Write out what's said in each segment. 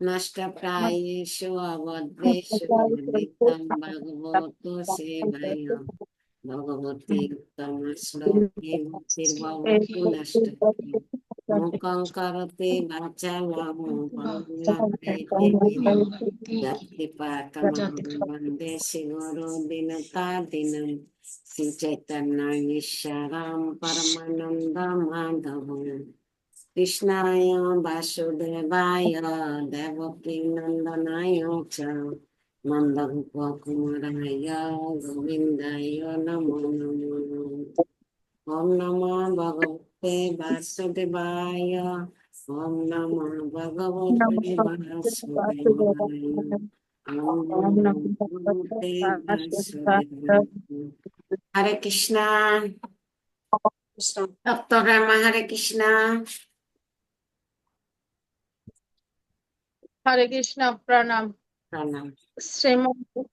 নষ্টপ্রায়েষু অভদ্রেষু নিত্যং ভগবত সেবায় ভগবতী উত্তম শ্লোকে ভক্তির্ভবতু নষ্টপ্রায় মুখং করোতি বাচালং লভ্যেতে গিরিং যৎকৃপাতমহং বন্দে শ্রীগুরু দীনতাদীনং শ্রী চৈতন্য ঈশ্বরং পরমানন্দ মাধবং কৃষ্ণায় বাসুদেবায় দেবকী নন্দনায় চ নন্দগোপকুমারায় গোবিন্দায় নমো নমো। ওম নমো ভগবতে বাসুদেবায়। ওম নমো ভগবতে বাসুদেবায়। ওম নমো ভগবতে বাসুদেবায়। হরে কৃষ্ণা। ডক্টর রামা, হরে কৃষ্ণা। হরে কৃষ্ণ, প্রণাম। প্রণাম।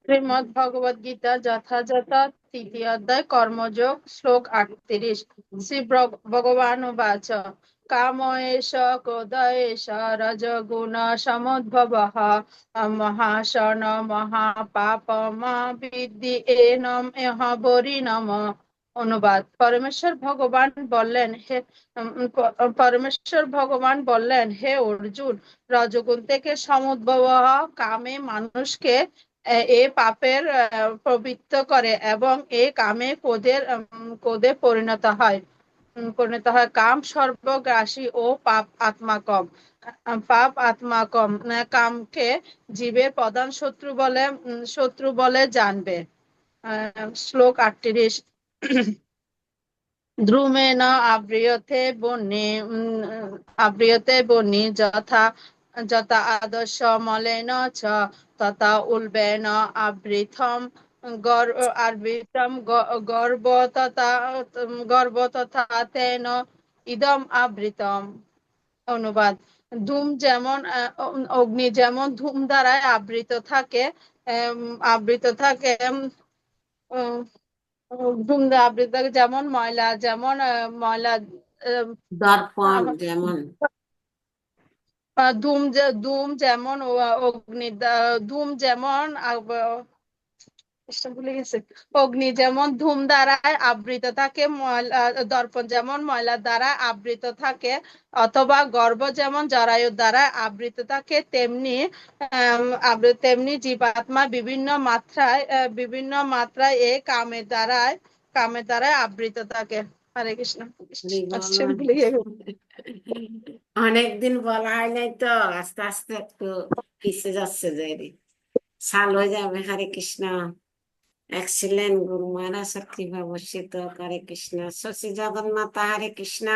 শ্রীমদ ভগবদ গীতা যথাযথ তৃতীয় অধ্যায় কর্মযোগ শ্লোক 38। শ্রী ভগবান উবাচ কাম এষ ক্রোধ এষ রজগুণ সমুদ্ভবঃ মহাশন মহাপাপমা বিদ্ধি এনম ইহ বরিণম। অনুবাদ। পরমেশ্বর ভগবান বললেন, হে অর্জুন, রজগুণ থেকে সমুদ্ভব কামে মানুষকে এ পাপের প্রবৃত্ত করে এবং এই কামে ক্রোধে পরিণত হয়। কাম সর্বগ্রাসী ও পাপ আত্মাকম। কামকে জীবের প্রধান শত্রু বলে জানবে। শ্লোক 38। ধ্রুমেণ আব্রিয়তে বহ্নি যথা যথা আদর্শ মলেন চ তথা উল্বেন আবৃতম গর্ব তথা তেন ইদম আবৃতম। অনুবাদ। অগ্নি যেমন ধূম দ্বারায় আবৃত থাকে যেমন ময়লা দর্পণ যেমন ধূম যেমন অগ্নি যেমন ধূম দ্বারায় আবৃত থাকে, দর্পণ যেমন ময়লা দ্বারা আবৃত থাকে, অথবা গর্ভ যেমন জরায়ু দ্বারা আবৃত থাকে, তেমনি জীবাত্মা বিভিন্ন মাত্রায় এই কামের দ্বারায় আবৃত থাকে। হরে কৃষ্ণ। অনেকদিন বলা হয় নাই তো, আস্তে আস্তে একটু পিছিয়ে যাচ্ছে, যে সাল হয়ে যাবে। হরে কৃষ্ণ। এক্সিলেন্ট গুরু মহারাজ কৃপা বর্ষিত। হরে কৃষ্ণ। শশী জগন্নাথ, হরে কৃষ্ণ।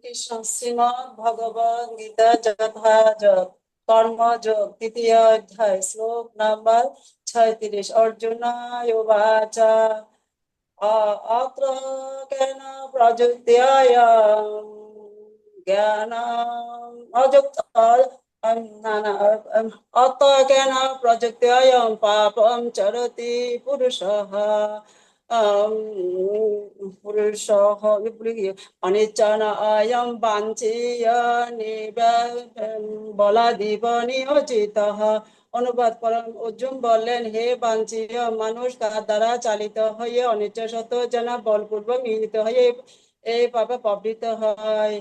কৃষ্ণ। শ্রীমদ ভগবদ গীতা যথাযথ কর্মযোগ তৃতীয় অধ্যায় শ্লোক নাম্বার 36। অর্জুনায় উবাচ অত্র কেন প্রযুক্তিয়ায়ং জ্ঞানম অত কেন প্রযুক্তিয়ায়ং পাপম চরতি পুরুষঃ অনিচ্ছন অয়ং বাঞ্ছিয় বলাদিব নিয়োজিতঃ। অনুবাদ। পরম অর্জুন বললেন, হে বাঞ্ছিয় মানুষ, তার দ্বারা চালিত হয়ে অনিচ্ছ সত্ত্বেও যেন বলপূর্বক নিয়োজিত হয়ে এই পাপে প্রবৃত্ত হয়।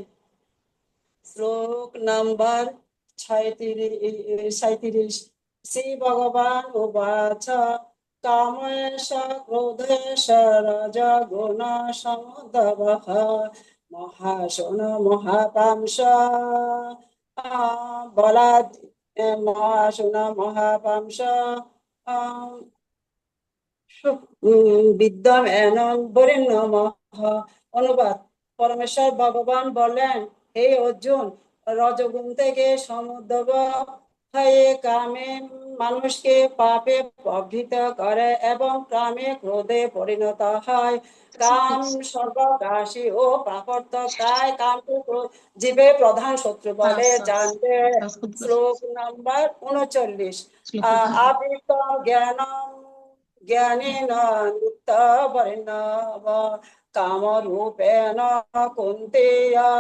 শ্লোক নাম্বার 37। শ্রী ভগবান উবাচ কামেশ ক্রোধেশ রজগুণ সমুদ্ভবঃ মহাশন মহাপাংশ বলাদ মহাশন মহাপাংশ বিদ্যম এনং বরিণমঃ। অনুবাদ। পরমেশ্বর ভগবান বলেন, হে অর্জুন, রজগুণ থেকে সমুদ্ভব হয়ে কামে মানুষকে পাপে প্রবৃত্ত করে এবং কামে ক্রোধে পরিণত হয়। কাম সর্বগ্রাসী ও প্রাকর্তক, তাই কামকে জীবের প্রধান শত্রু বলে জানবে। শ্লোক নাম্বার 39। আবৃত জ্ঞানম জ্ঞানেন নিত্যবর্ণব কামরূপেণ কুন্তেয়া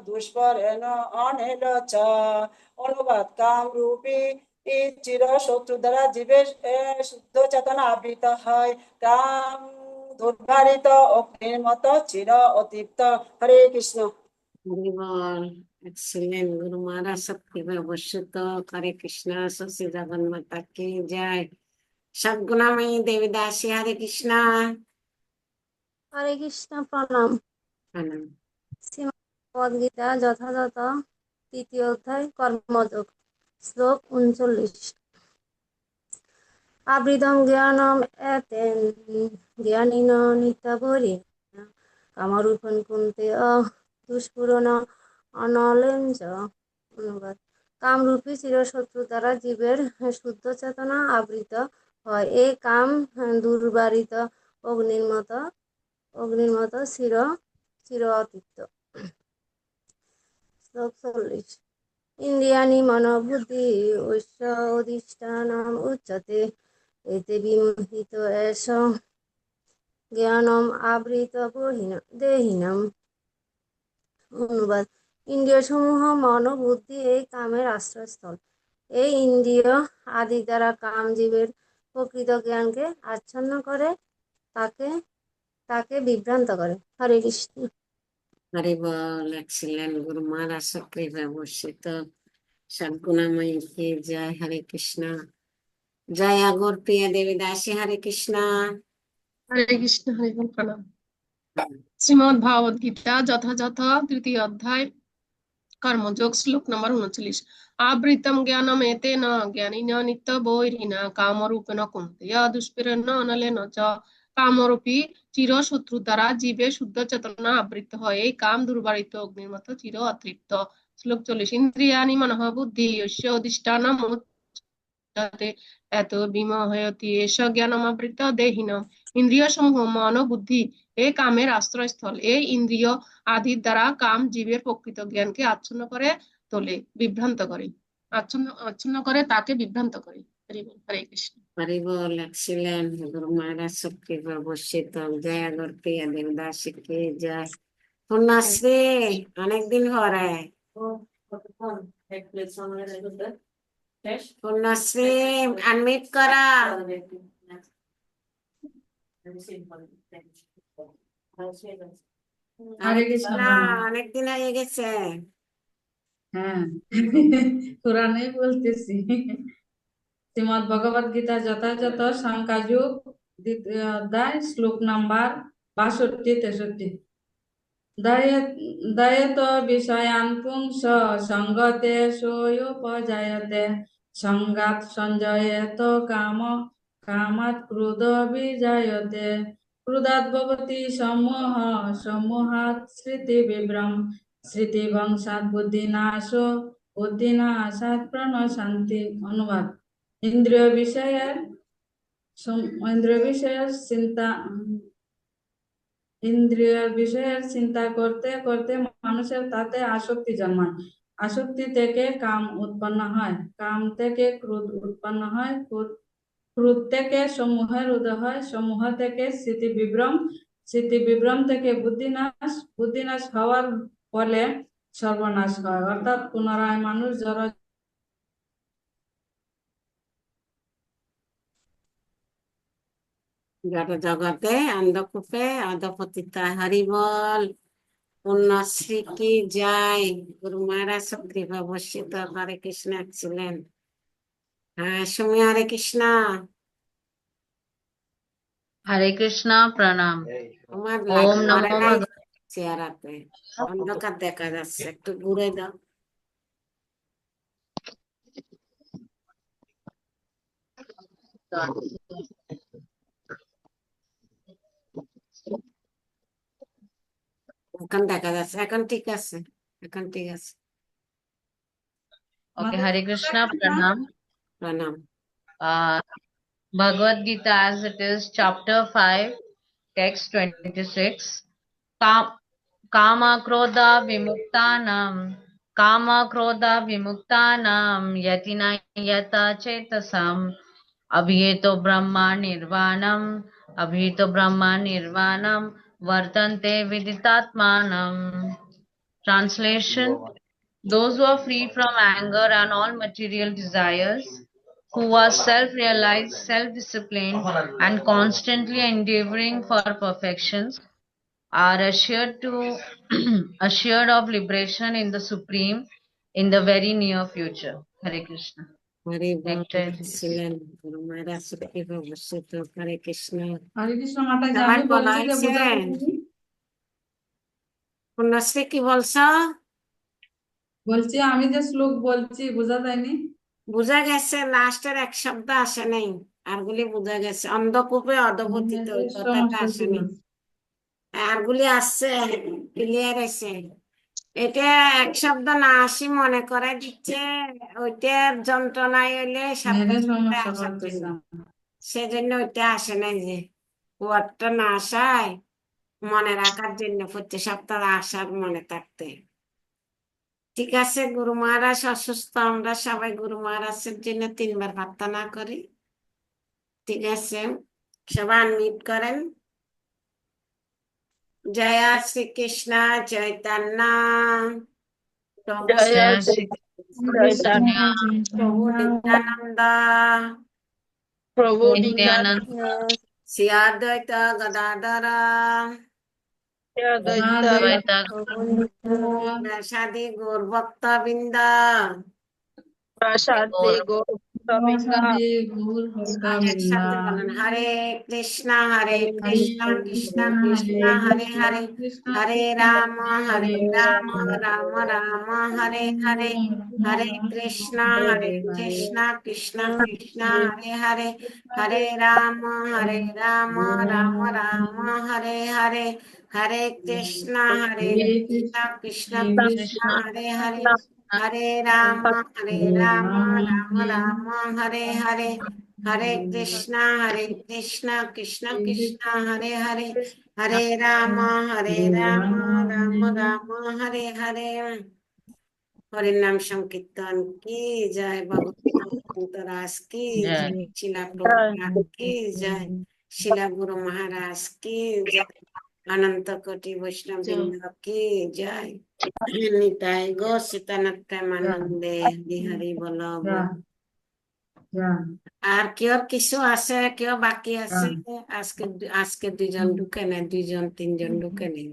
দুষ্পরেণ অনিল চ। অনুবাদ: কামরূপী চির শত্রু দ্বারা জীবের শুদ্ধ চেতনা আবৃত হয়। কাম দুর্বারিত অগ্নির মতো চির অতৃপ্ত। হরে কৃষ্ণ। हरि बोल। एक्सीलेंट गुरु महाराज सबकी भविष्यत हरे कृष्णा। शशि जगन माता की जय। सद्गुणामयी देवीदासी हरे कृष्णा। হরে কৃষ্ণ প্রণাম। प्रणाम। শ্রীমদ্ ভগবদ গীতা যথাযথ তৃতীয় অধ্যায় কর্মযোগ, শ্লোক 39। আবৃতং জ্ঞানম এতেন জ্ঞানিন নিত্যপরিণ কামরূপং কুন্তে দুষ্পূরণ অনলেন চ। অনুবাদ: কামরূপী চিরশত্রু দ্বারা জীবের শুদ্ধ চেতনা আবৃত হয়। এই কাম দুর্বারিত অগ্নির মতো চির অতৃপ্ত। শ্লোক 40। ইন্দ্রিয়াণি মনোবুদ্ধি ঐশ্য অধিষ্ঠানম উচ্যতে এতে বিমোহিত এষ জ্ঞানম আবৃত দেহিনম। অনুবাদ: ইন্দ্রিয় সমূহ মন ও বুদ্ধি এই কামের আশ্রয়স্থল। এই ইন্দ্রিয় আদি দ্বারা কাম জীবের প্রকৃত জ্ঞানকে আচ্ছন্ন করে, তাকে বিভ্রান্ত করে। হরে কৃষ্ণ। हरि बोल। एक्सीलेंट गुरु महाराज सबकी भविष्यत सद्गुणामयी की जय। हरे कृष्णा। जय गौर प्रिय देवीदासी हरे कृष्णा। হরে কৃষ্ণ, হরে বল, প্রণাম। শ্রীমদ্ ভাগবত গীতা যথাযথ তৃতীয় অধ্যায় কর্মযোগ, শ্লোক নম্বর 39। আবৃতম জ্ঞানম এতেন জ্ঞানিন নিত্য বৈরিণা কামরূপেণ কুন্তেয়া দুষ্পীরেণ অনলেন চ। কামরূপী চির শত্রু দ্বারা জীবে শুদ্ধ চেতনা আবৃত হয়। এই কাম দুর্বারিত অগ্নির মতো চির অতৃপ্ত। শ্লোক 40। ইন্দ্রিয়াণি মনঃ বুদ্ধি ঐশ্য অধিষ্ঠানম উচ্যতে এত বিমোহয়তি এষ জ্ঞানমাবৃত দেহিনম। ইন্দ্রিয় সমূহ মন ও বুদ্ধি এই কামের আশ্রয়স্থল। এই ইন্দ্রিয় আদির দ্বারা কাম জীবের প্রকৃত জ্ঞানকে আচ্ছন্ন করে তোলে, বিভ্রান্ত করে, আচ্ছন্ন করে, তাকে বিভ্রান্ত করে। হরি বল। হরে কৃষ্ণ। हरि बोल। एक्सीलेंट गुरु महाराज सबकी भविष्यत जय गौर प्रिय देवीदासी की जय। पुण्यश्री अनेक दिन हो रहा है। पुण्यश्री अनम्यूट करा। हरे कृष्णा। অনেক দিন হয়ে গেছে। হ্যাঁ কোরআনেই বলতেছি। শ্রীমদ ভগবদ গীতা যথাযথ সংখ্যাযুগ দ্বিতীয় অধ্যায় শ্লোক নাম্বার 62-63। দয়ত বিষয়ান পুংস সঙ্গতে সোয়োপজায়তে সংগাত সঞ্জয়েত কামাৎ ক্রোধ বিজায়তে ক্রোধাৎ ভবতি সম্মোহ সম্মোহাৎ স্মৃতি বিভ্রম স্মৃতি বংশাৎ বুদ্ধিনাশাৎ প্রণশান্তি। অনুবাদ: ইন্দ্রিয় বিষয়ের চিন্তা করতে করতে মানুষের তাতে আসক্তি জন্মায়। আসক্তি থেকে কাম উৎপন্ন হয়, কাম থেকে ক্রোধ উৎপন্ন হয়, ক্রোধ থেকে সমূহের উদয় হয়, সমূহ থেকে স্মৃতি বিভ্রম থেকে বুদ্ধিনাশ হওয়ার ফলে সর্বনাশ হয়, অর্থাৎ পুনরায় মানুষ জড় জগতে অন্ধকূপে অধপতিতা। হরি বল। पुण्यश्री की जय। गुरु महाराज सबकी भविष्यत हरे कृष्ण। एक्सीलेंट। हाँ सुमी हरे कृष्णा। हरे कृष्णा प्रणाम। তোমার ओम লাইট नमो মারা নাই भगवते চেহারাতে, অন্ধকার দেখা যাচ্ছে, একটু ঘুরে দাও। এখন দেখা যাচ্ছে, এখন ঠিক আছে, এখন ঠিক আছে। ओके, हरे कृष्णा प्रणाम। प्रणाम। Bhagavad Gita as it is, chapter 5, text 26. Kama krodha vimuktanam yatina yata chetasam अभितो Brahma निर्वाणम अभितो Brahma निर्वाणम वर्तन्ते विदितात्मानम. Translation: Those who are free from anger and all material desires, who are self-realized, self-disciplined, and constantly endeavoring for perfections, are assured of liberation in the Supreme in the very near future. Hare Krishna. হরে বাবা Dictate. ছিলেন গুরু মহারাজ কিভাবে বসিত হরে কৃষ্ণ হরে কৃষ্ণ মাতাজি, সবাই আমি বলা বলছি যে হয়েছে বুঝা যায়নি। পুণ্যশ্রী কি বলছো? বলছি আমি যে শ্লোক বলছি বুঝা যায়নি। বোঝা গেছে, লাস্টের এক শব্দ আসে নাই, আরগুলি বোঝা গেছে। অন্ধকূপে অধপতিত, ওই কথাটা সমস্ত আসে ছিল। নাই। আরগুলি আসছে, ক্লিয়ার আছে। এটা এক শব্দ না আসি মনে করে দিচ্ছে, ওইটার যন্ত্রণায় হইলে সাতটা নেটে শব্দ সমস্যা আসার করতেছে। জন্য, সেজন্য ওইটা আসে নাই, যে ওয়ার্ডটা না আসায় মনে রাখার জন্য প্রতি সপ্তাহ আসার মনে থাকতে। ঠিক আছে, গুরু মহারাজ অসুস্থ, আমরা সবাই গুরু মহারাজের জন্য 3 বার প্রার্থনা করি। ঠিক আছে, সবাই আনমিউট করেন। জয় শ্রীকৃষ্ণ চৈতন্য প্রভু জয় শ্রী চৈতন্য প্রভু নিত্যানন্দ প্রভু Nityanand, নিত্যানন্দ শ্রী অদ্বৈত গদাধর অদ্বৈত Advaita, সাদি গৌর ভক্ত বৃন্দ প্রসাদে গোবিন্দ। একসাথে বলেন, হরে কৃষ্ণ কৃষ্ণ কৃষ্ণ হরে হরে, হরে রাম রাম রাম হরে হরে, হরে কৃষ্ণ কৃষ্ণ কৃষ্ণ হরে হরে, হরে রাম রাম রাম হরে হরে, হরে কৃষ্ণ কৃষ্ণ কৃষ্ণ Krishna, হরে হরে, হরে রাম রাম রাম হরে হরে, হরে কৃষ্ণ কৃষ্ণ কৃষ্ণ হরে হরে, হরে রাম রাম রাম হরে হরে। হরির নাম সংকীর্তন কি জয়, ভগবান কি Jai. জয়, শিলা প্রভুপাদ কি জয়, শিলা গুরু মহারাজ কি জয়, অনন্ত কোটি বৈষ্ণব বৃন্দ কি জয়, নিতাই গো সীতানাথ প্রেমানন্দে হরি হরি বল বল। আর কেউ কিছু আছে, কেউ বাকি আছে? আজকে 2জন ঢুকে নেই, 2জন 3জন ঢুকে নেই।